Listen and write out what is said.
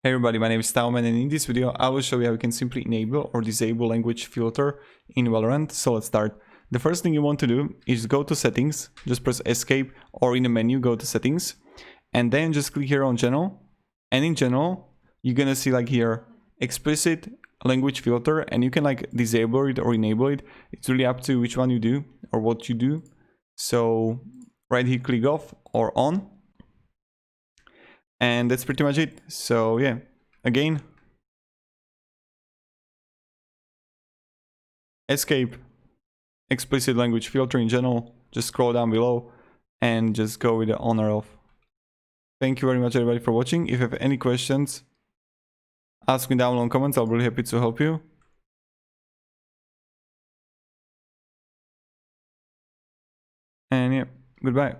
Hey everybody, my name is TaoMan, and in this video I will show you how you can simply enable or disable language filter in Valorant. So let's start. The first thing you want to do is go to settings, just press escape, or in the menu go to settings, and then just click here on general. And in general you're gonna see like here explicit language filter, and you can like disable it or enable it. It's really up to which one you do or what you do. So right here click off or on. And that's pretty much it. So yeah, again, escape, explicit language filter in general, just scroll down below and just go with the on or off. Thank you very much everybody for watching. If you have any questions, ask me down below in comments, I'll be really happy to help you. And yeah, goodbye.